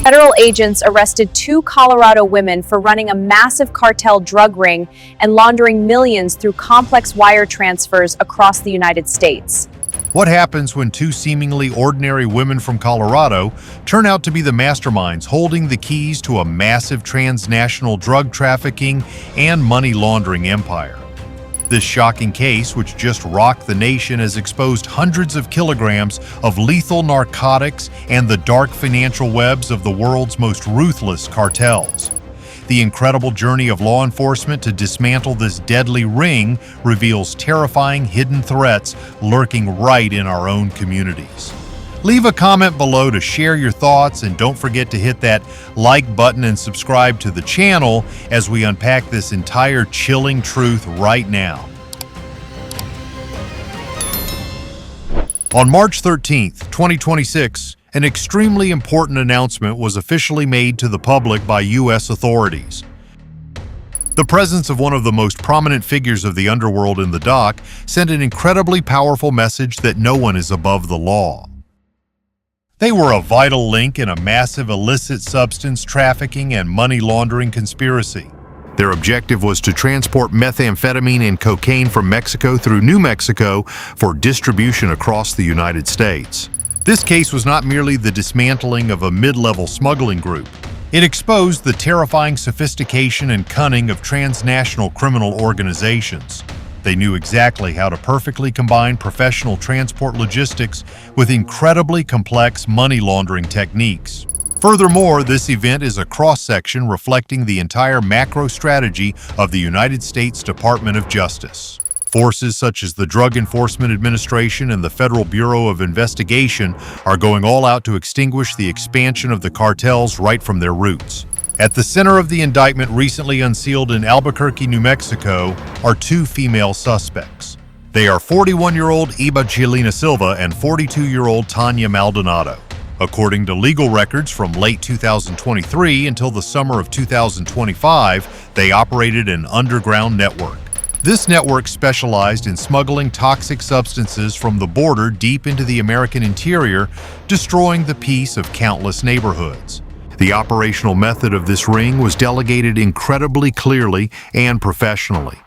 Federal agents arrested 2 Colorado women for running a massive cartel drug ring and laundering millions through complex wire transfers across the United States. What happens when 2 seemingly ordinary women from Colorado turn out to be the masterminds holding the keys to a massive transnational drug trafficking and money laundering empire? This shocking case, which just rocked the nation, has exposed hundreds of kilograms of lethal narcotics and the dark financial webs of the world's most ruthless cartels. The incredible journey of law enforcement to dismantle this deadly ring reveals terrifying hidden threats lurking right in our own communities. Leave a comment below to share your thoughts, and don't forget to hit that like button and subscribe to the channel as we unpack this entire chilling truth right now. On March 13th, 2026, an extremely important announcement was officially made to the public by U.S. authorities. The presence of one of the most prominent figures of the underworld in the dock sent an incredibly powerful message that no one is above the law. They were a vital link in a massive illicit substance trafficking and money laundering conspiracy. Their objective was to transport methamphetamine and cocaine from Mexico through New Mexico for distribution across the United States. This case was not merely the dismantling of a mid-level smuggling group. It exposed the terrifying sophistication and cunning of transnational criminal organizations. They knew exactly how to perfectly combine professional transport logistics with incredibly complex money laundering techniques. Furthermore, this event is a cross-section reflecting the entire macro strategy of the United States Department of Justice. Forces such as the Drug Enforcement Administration and the Federal Bureau of Investigation are going all out to extinguish the expansion of the cartels right from their roots. At the center of the indictment recently unsealed in Albuquerque, New Mexico, are 2 female suspects. They are 41-year-old Ebajelina Silva and 42-year-old Tania Maldonado. According to legal records from late 2023 until the summer of 2025, they operated an underground network. This network specialized in smuggling toxic substances from the border deep into the American interior, destroying the peace of countless neighborhoods. The operational method of this ring was delegated incredibly clearly and professionally.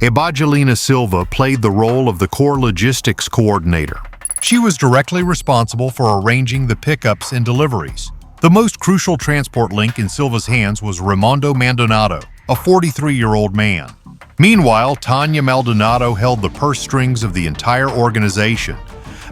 Ebajelina Silva played the role of the core logistics coordinator. She was directly responsible for arranging the pickups and deliveries. The most crucial transport link in Silva's hands was Reymondo Maldonado, a 43-year-old man. Meanwhile, Tania Maldonado held the purse strings of the entire organization.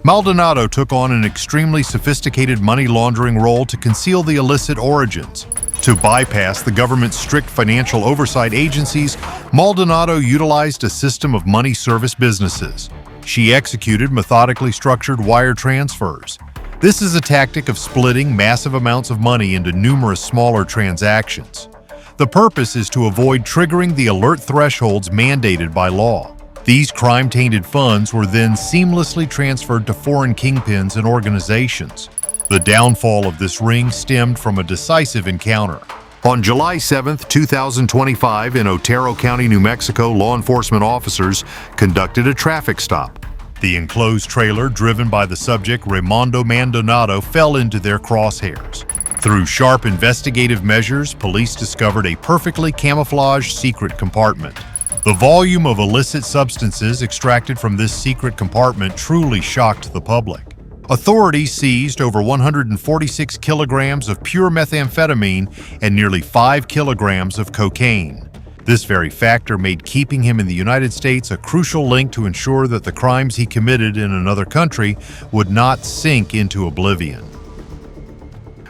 Maldonado took on an extremely sophisticated money laundering role to conceal the illicit origins. To bypass the government's strict financial oversight agencies, Maldonado utilized a system of money service businesses. She executed methodically structured wire transfers. This is a tactic of splitting massive amounts of money into numerous smaller transactions. The purpose is to avoid triggering the alert thresholds mandated by law. These crime-tainted funds were then seamlessly transferred to foreign kingpins and organizations. The downfall of this ring stemmed from a decisive encounter. On July 7, 2025, in Otero County, New Mexico, law enforcement officers conducted a traffic stop. The enclosed trailer, driven by the subject Reymondo Maldonado, fell into their crosshairs. Through sharp investigative measures, police discovered a perfectly camouflaged secret compartment. The volume of illicit substances extracted from this secret compartment truly shocked the public. Authorities seized over 146 kilograms of pure methamphetamine and nearly 5 kilograms of cocaine. This very factor made keeping him in the United States a crucial link to ensure that the crimes he committed in another country would not sink into oblivion.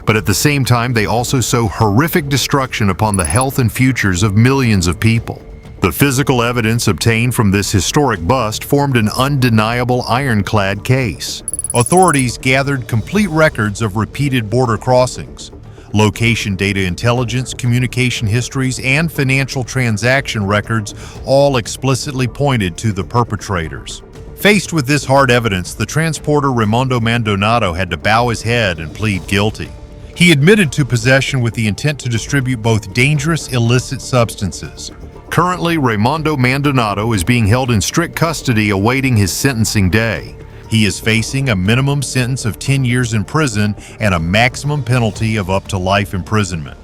But at the same time, they also sow horrific destruction upon the health and futures of millions of people. The physical evidence obtained from this historic bust formed an undeniable ironclad case. Authorities gathered complete records of repeated border crossings. Location data intelligence, communication histories, and financial transaction records all explicitly pointed to the perpetrators. Faced with this hard evidence, the transporter Reymondo Maldonado had to bow his head and plead guilty. He admitted to possession with the intent to distribute both dangerous illicit substances. Currently, Reymondo Maldonado is being held in strict custody awaiting his sentencing day. He is facing a minimum sentence of 10 years in prison and a maximum penalty of up to life imprisonment.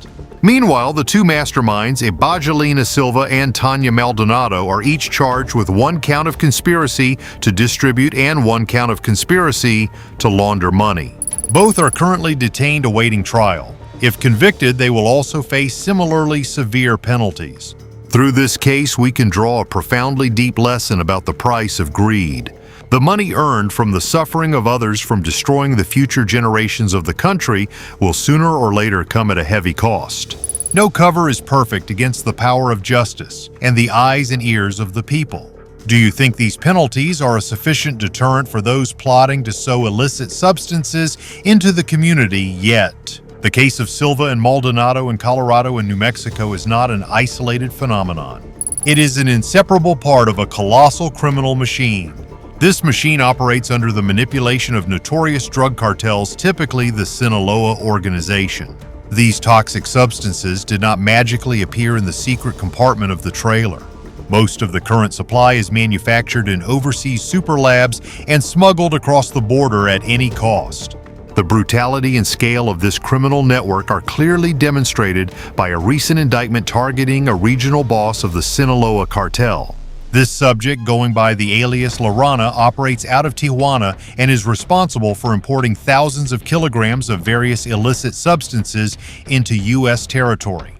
Meanwhile, the two masterminds, Ebajelina Silva and Tania Maldonado, are each charged with 1 count of conspiracy to distribute and 1 count of conspiracy to launder money. Both are currently detained awaiting trial. If convicted, they will also face similarly severe penalties. Through this case, we can draw a profoundly deep lesson about the price of greed. The money earned from the suffering of others from destroying the future generations of the country will sooner or later come at a heavy cost. No cover is perfect against the power of justice and the eyes and ears of the people. Do you think these penalties are a sufficient deterrent for those plotting to sow illicit substances into the community yet? The case of Silva and Maldonado in Colorado and New Mexico is not an isolated phenomenon. It is an inseparable part of a colossal criminal machine. This machine operates under the manipulation of notorious drug cartels, typically the Sinaloa organization. These toxic substances did not magically appear in the secret compartment of the trailer. Most of the current supply is manufactured in overseas super labs and smuggled across the border at any cost. The brutality and scale of this criminal network are clearly demonstrated by a recent indictment targeting a regional boss of the Sinaloa cartel. This subject, going by the alias La Rana, operates out of Tijuana and is responsible for importing thousands of kilograms of various illicit substances into U.S. territory.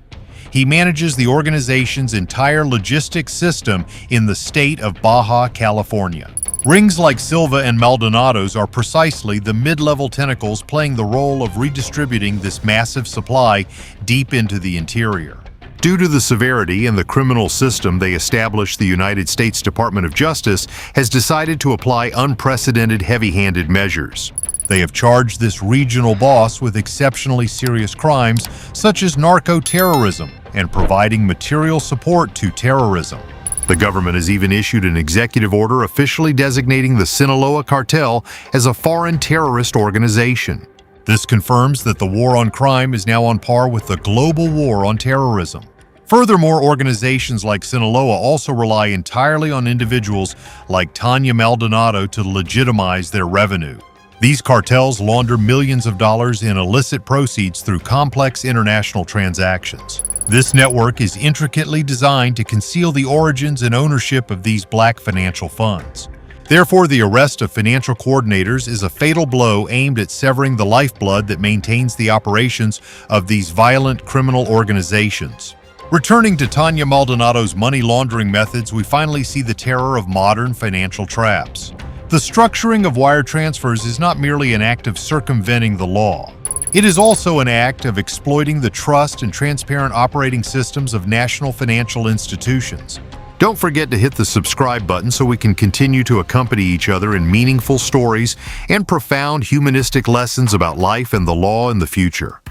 He manages the organization's entire logistics system in the state of Baja California. Rings like Silva and Maldonado's are precisely the mid-level tentacles playing the role of redistributing this massive supply deep into the interior. Due to the severity and the criminal system they established, the United States Department of Justice has decided to apply unprecedented heavy-handed measures. They have charged this regional boss with exceptionally serious crimes such as narco-terrorism and providing material support to terrorism. The government has even issued an executive order officially designating the Sinaloa cartel as a foreign terrorist organization. This confirms that the war on crime is now on par with the global war on terrorism. Furthermore, organizations like Sinaloa also rely entirely on individuals like Tania Maldonado to legitimize their revenue. These cartels launder millions of dollars in illicit proceeds through complex international transactions. This network is intricately designed to conceal the origins and ownership of these black financial funds. Therefore, the arrest of financial coordinators is a fatal blow aimed at severing the lifeblood that maintains the operations of these violent criminal organizations. Returning to Tania Maldonado's money laundering methods, we finally see the terror of modern financial traps. The structuring of wire transfers is not merely an act of circumventing the law. It is also an act of exploiting the trust and transparent operating systems of national financial institutions. Don't forget to hit the subscribe button so we can continue to accompany each other in meaningful stories and profound humanistic lessons about life and the law in the future.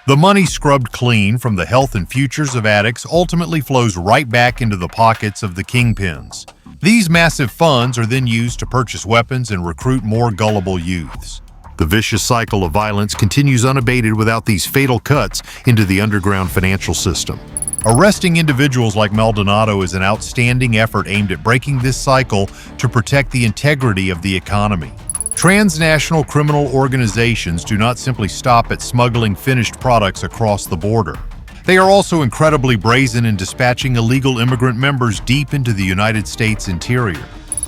The money scrubbed clean from the health and futures of addicts ultimately flows right back into the pockets of the kingpins. These massive funds are then used to purchase weapons and recruit more gullible youths. The vicious cycle of violence continues unabated without these fatal cuts into the underground financial system. Arresting individuals like Maldonado is an outstanding effort aimed at breaking this cycle to protect the integrity of the economy. Transnational criminal organizations do not simply stop at smuggling finished products across the border. They are also incredibly brazen in dispatching illegal immigrant members deep into the United States interior.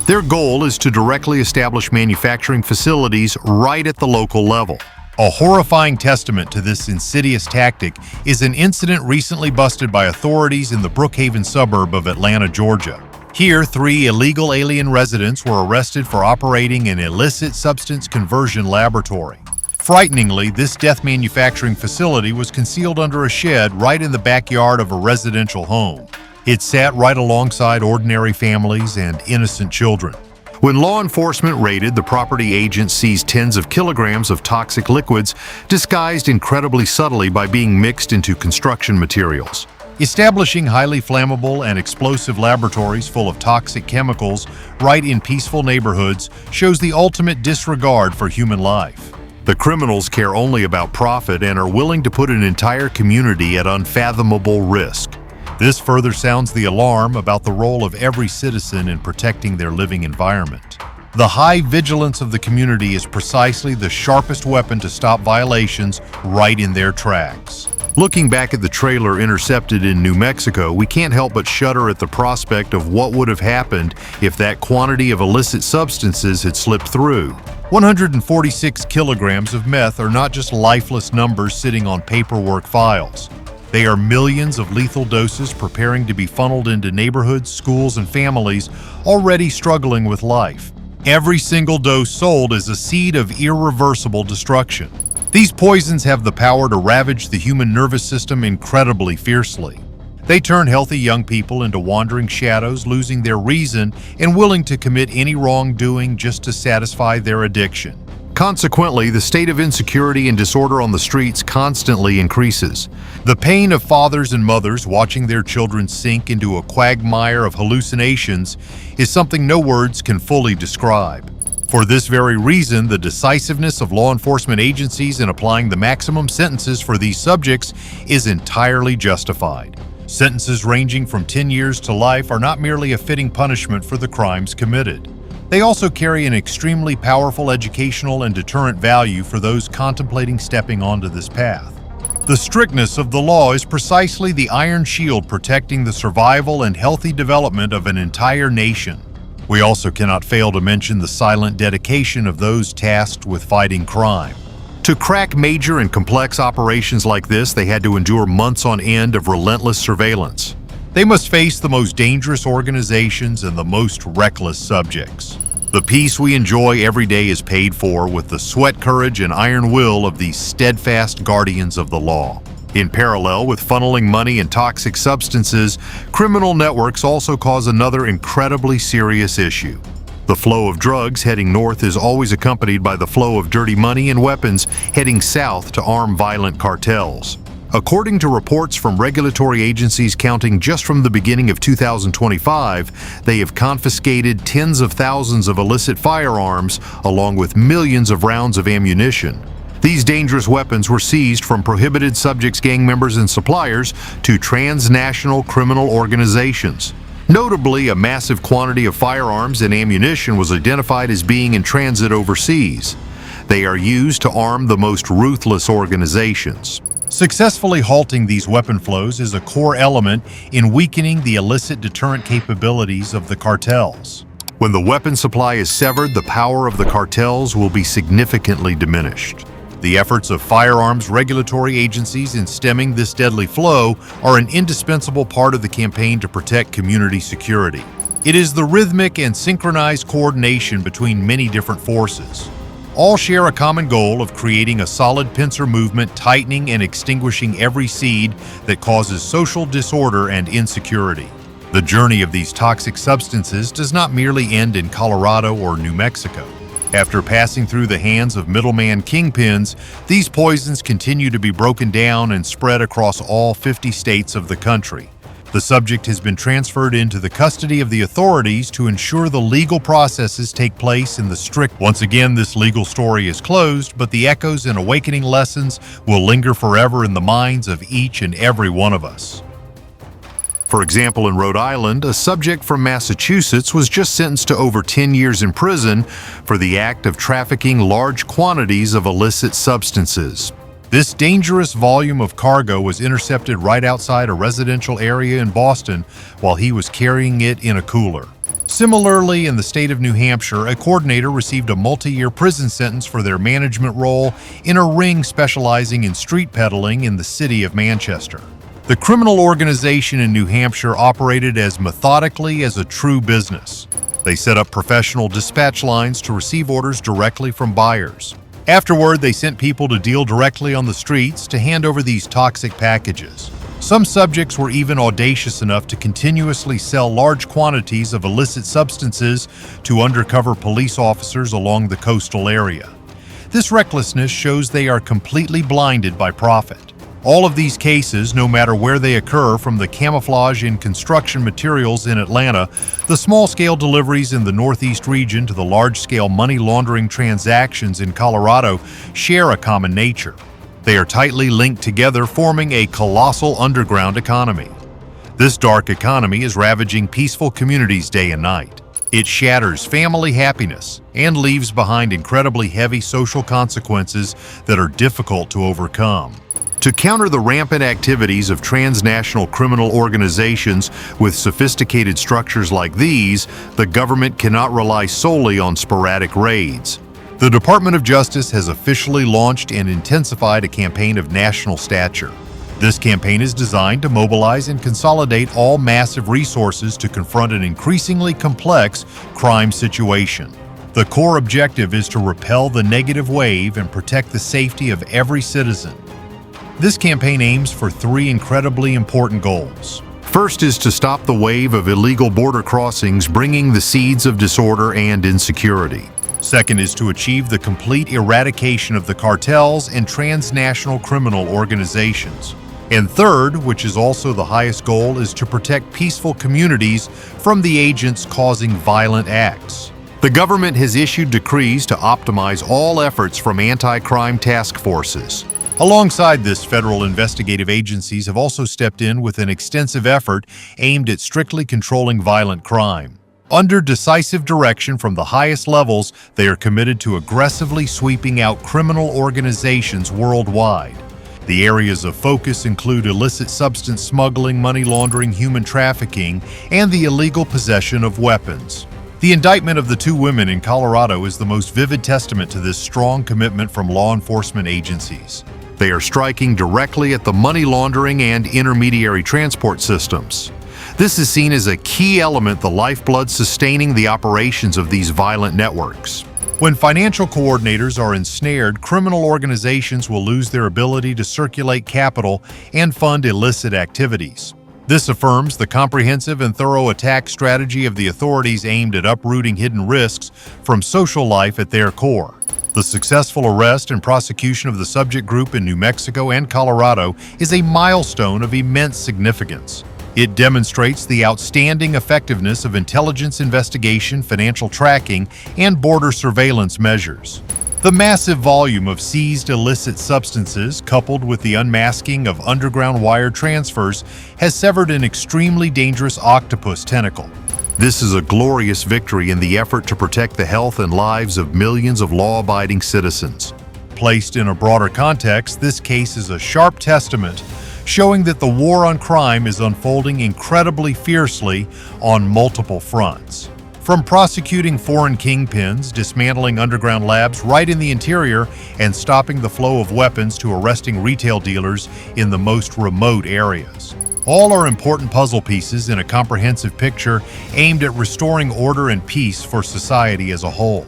Their goal is to directly establish manufacturing facilities right at the local level. A horrifying testament to this insidious tactic is an incident recently busted by authorities in the Brookhaven suburb of Atlanta, Georgia. Here, 3 illegal alien residents were arrested for operating an illicit substance conversion laboratory. Frighteningly, this death manufacturing facility was concealed under a shed right in the backyard of a residential home. It sat right alongside ordinary families and innocent children. When law enforcement raided, the property agents seized tens of kilograms of toxic liquids, disguised incredibly subtly by being mixed into construction materials. Establishing highly flammable and explosive laboratories full of toxic chemicals right in peaceful neighborhoods shows the ultimate disregard for human life. The criminals care only about profit and are willing to put an entire community at unfathomable risk. This further sounds the alarm about the role of every citizen in protecting their living environment. The high vigilance of the community is precisely the sharpest weapon to stop violations right in their tracks. Looking back at the trailer intercepted in New Mexico, we can't help but shudder at the prospect of what would have happened if that quantity of illicit substances had slipped through. 146 kilograms of meth are not just lifeless numbers sitting on paperwork files. They are millions of lethal doses preparing to be funneled into neighborhoods, schools, and families already struggling with life. Every single dose sold is a seed of irreversible destruction. These poisons have the power to ravage the human nervous system incredibly fiercely. They turn healthy young people into wandering shadows, losing their reason and willing to commit any wrongdoing just to satisfy their addiction. Consequently, the state of insecurity and disorder on the streets constantly increases. The pain of fathers and mothers watching their children sink into a quagmire of hallucinations is something no words can fully describe. For this very reason, the decisiveness of law enforcement agencies in applying the maximum sentences for these subjects is entirely justified. Sentences ranging from 10 years to life are not merely a fitting punishment for the crimes committed. They also carry an extremely powerful educational and deterrent value for those contemplating stepping onto this path. The strictness of the law is precisely the iron shield protecting the survival and healthy development of an entire nation. We also cannot fail to mention the silent dedication of those tasked with fighting crime. To crack major and complex operations like this, they had to endure months on end of relentless surveillance. They must face the most dangerous organizations and the most reckless subjects. The peace we enjoy every day is paid for with the sweat, courage, and iron will of these steadfast guardians of the law. In parallel with funneling money and toxic substances, criminal networks also cause another incredibly serious issue. The flow of drugs heading north is always accompanied by the flow of dirty money and weapons heading south to arm violent cartels. According to reports from regulatory agencies counting just from the beginning of 2025, they have confiscated tens of thousands of illicit firearms along with millions of rounds of ammunition. These dangerous weapons were seized from prohibited subjects, gang members, and suppliers to transnational criminal organizations. Notably, a massive quantity of firearms and ammunition was identified as being in transit overseas. They are used to arm the most ruthless organizations. Successfully halting these weapon flows is a core element in weakening the illicit deterrent capabilities of the cartels. When the weapon supply is severed, the power of the cartels will be significantly diminished. The efforts of firearms regulatory agencies in stemming this deadly flow are an indispensable part of the campaign to protect community security. It is the rhythmic and synchronized coordination between many different forces. All share a common goal of creating a solid pincer movement, tightening and extinguishing every seed that causes social disorder and insecurity. The journey of these toxic substances does not merely end in Colorado or New Mexico. After passing through the hands of middleman kingpins, these poisons continue to be broken down and spread across all 50 states of the country. The subject has been transferred into the custody of the authorities to ensure the legal processes take place in the strict. Once again, this legal story is closed, but the echoes and awakening lessons will linger forever in the minds of each and every one of us. For example, in Rhode Island, a subject from Massachusetts was just sentenced to over 10 years in prison for the act of trafficking large quantities of illicit substances. This dangerous volume of cargo was intercepted right outside a residential area in Boston while he was carrying it in a cooler. Similarly, in the state of New Hampshire, a coordinator received a multi-year prison sentence for their management role in a ring specializing in street peddling in the city of Manchester. The criminal organization in New Hampshire operated as methodically as a true business. They set up professional dispatch lines to receive orders directly from buyers. Afterward, they sent people to deal directly on the streets to hand over these toxic packages. Some subjects were even audacious enough to continuously sell large quantities of illicit substances to undercover police officers along the coastal area. This recklessness shows they are completely blinded by profit. All of these cases, no matter where they occur, from the camouflage in construction materials in Atlanta, the small-scale deliveries in the Northeast region to the large-scale money laundering transactions in Colorado, share a common nature. They are tightly linked together, forming a colossal underground economy. This dark economy is ravaging peaceful communities day and night. It shatters family happiness and leaves behind incredibly heavy social consequences that are difficult to overcome. To counter the rampant activities of transnational criminal organizations with sophisticated structures like these, the government cannot rely solely on sporadic raids. The Department of Justice has officially launched and intensified a campaign of national stature. This campaign is designed to mobilize and consolidate all massive resources to confront an increasingly complex crime situation. The core objective is to repel the negative wave and protect the safety of every citizen. This campaign aims for three incredibly important goals. First is to stop the wave of illegal border crossings, bringing the seeds of disorder and insecurity. Second is to achieve the complete eradication of the cartels and transnational criminal organizations. And third, which is also the highest goal, is to protect peaceful communities from the agents causing violent acts. The government has issued decrees to optimize all efforts from anti-crime task forces. Alongside this, federal investigative agencies have also stepped in with an extensive effort aimed at strictly controlling violent crime. Under decisive direction from the highest levels, they are committed to aggressively sweeping out criminal organizations worldwide. The areas of focus include illicit substance smuggling, money laundering, human trafficking, and the illegal possession of weapons. The indictment of the two women in Colorado is the most vivid testament to this strong commitment from law enforcement agencies. They are striking directly at the money laundering and intermediary transport systems. This is seen as a key element, the lifeblood sustaining the operations of these violent networks. When financial coordinators are ensnared, criminal organizations will lose their ability to circulate capital and fund illicit activities. This affirms the comprehensive and thorough attack strategy of the authorities aimed at uprooting hidden risks from social life at their core. The successful arrest and prosecution of the subject group in New Mexico and Colorado is a milestone of immense significance. It demonstrates the outstanding effectiveness of intelligence investigation, financial tracking, and border surveillance measures. The massive volume of seized illicit substances, coupled with the unmasking of underground wire transfers, has severed an extremely dangerous octopus tentacle. This is a glorious victory in the effort to protect the health and lives of millions of law-abiding citizens. Placed in a broader context, this case is a sharp testament showing that the war on crime is unfolding incredibly fiercely on multiple fronts. From prosecuting foreign kingpins, dismantling underground labs right in the interior, and stopping the flow of weapons to arresting retail dealers in the most remote areas. All are important puzzle pieces in a comprehensive picture aimed at restoring order and peace for society as a whole.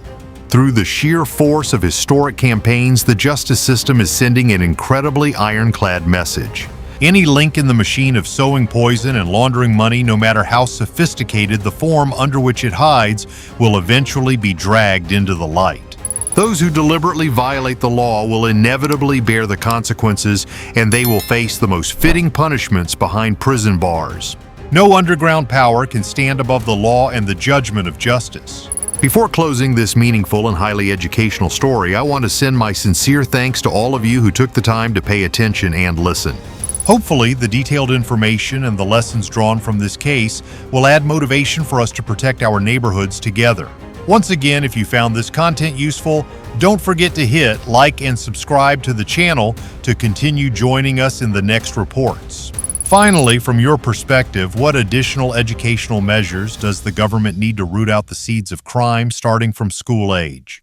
Through the sheer force of historic campaigns, the justice system is sending an incredibly ironclad message. Any link in the machine of sowing poison and laundering money, no matter how sophisticated the form under which it hides, will eventually be dragged into the light. Those who deliberately violate the law will inevitably bear the consequences, and they will face the most fitting punishments behind prison bars. No underground power can stand above the law and the judgment of justice. Before closing this meaningful and highly educational story, I want to send my sincere thanks to all of you who took the time to pay attention and listen. Hopefully, the detailed information and the lessons drawn from this case will add motivation for us to protect our neighborhoods together. Once again, if you found this content useful, don't forget to hit like and subscribe to the channel to continue joining us in the next reports. Finally, from your perspective, what additional educational measures does the government need to root out the seeds of crime starting from school age?